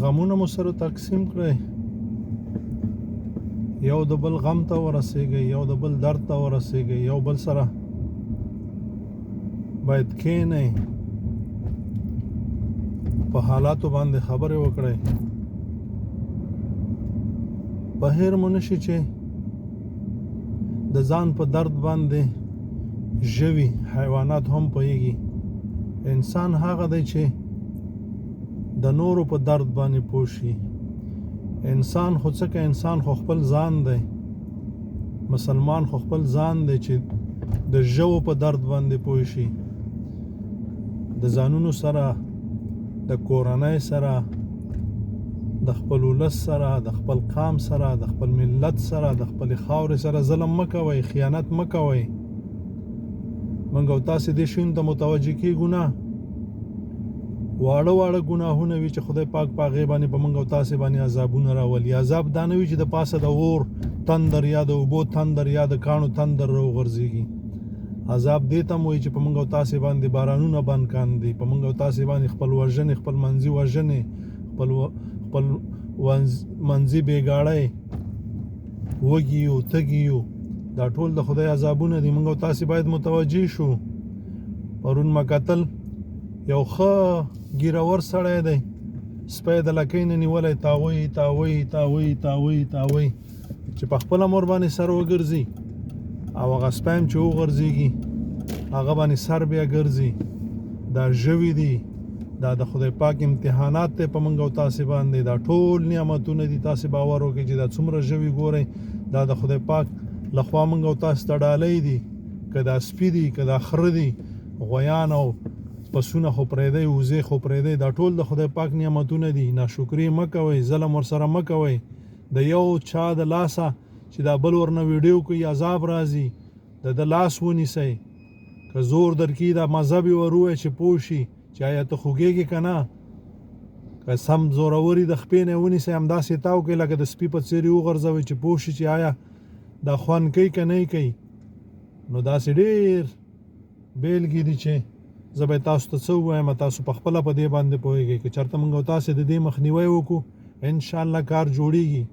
غمونه مو سره تقسیم کړئ، یو د بل غم ته ورسیږئ، یو د بل درد ته ورسیږئ، یو بل سره باید کښېنئ، په حالاتو باندې خبرې وکړئ. په هیر مو نشي چې د ځان په درد باندې ژوي حیوانات هم پوهیږي. انسان هغه دی چې د نورو په درد باندې پوه شي. انسان خو څه که انسان خو خپل ځان دی، مسلمان خو خپل ځان دی چې د ژوو په درد باندې پوه شي. د ځانونو سره، د کورنۍ سره، د خپل ولس سره، د خپل قام سره، د خپل ملت سره، د خپل خاورې سره ظلم مه کوئ، خیانت مه کوئ. موږ او تاسې دې شیانو ته متوجه کېږو نه. واړه واړه ګناهونه وي چې خدای پاک په هغې باندې په موږ او تاسې باندې عذابونه راولي. عذاب دا نه وي چې د پاسه د اور تندر یا د اوبو تندر یا د کاڼو تندر راوغورځېږي. عذاب دې ته م وایي چې په موږ او تاسې باندې بارانونه بند کاندي، په موږ او تاسې باندې خپل وژنې، خپل منځي وژنې، خپل منځي بېګاړی، وږي یو، تږي یو، دا ټول د خدای عذابونه دي. موږ او تاسې باید متوجه شو. پرون ما کتل یو ښه ګیرور سړی دی، سپی د لکۍ نه نیولی، تاوی تاوی تاوی تاوی تاوی چې په خپله مور باندې سر وګرځي او هغه سپی هم چې وغورځېږي هغه باندې سر بیا ګرځي. دا ژوي دي، دا د خدای پاک امتحانات دی په موږ او تاسې باندې. دا ټول نعمتونه دي. تاسې باور وکړئ چې دا څومره ژوي ګورئ، دا د خدای پاک لخوا موږ او تاسې ته ډالۍ دي. که دا سپي دي، که دا خره دي، غویان او پسونه خو پرېږدئ، وزې خو پرېږدئ، دا ټول د خدای پاک نعمتونه دي. ناشکري مه کوئ، ظلم ورسره مه کوئ. د یو چا د لاسه چې دا بل ورنه ویډیو کوي عذاب راځي، د ده لاس ونیسئ. که زور درکړي دا مذهب یې ور ووایئ چې پوه شي چې آیا ته خوږېږې که نه. که سم زوروري د خپې نه یې ونیسئ، همداسې یې تاو کړئ لکه د سپي په څېر یې وغورځوئ چې پوه شي چې آیا دا خوند کوي که نه یې کوي. نو داسې ډېر بېلګې دي چې زه به تاسو ته څه ووایم، تاسو په خپله په دې باندې پوهېږئ. که چېرته موږ او تاسې د دې مخنیوی وکړو، انشاءالله کار جوړېږي.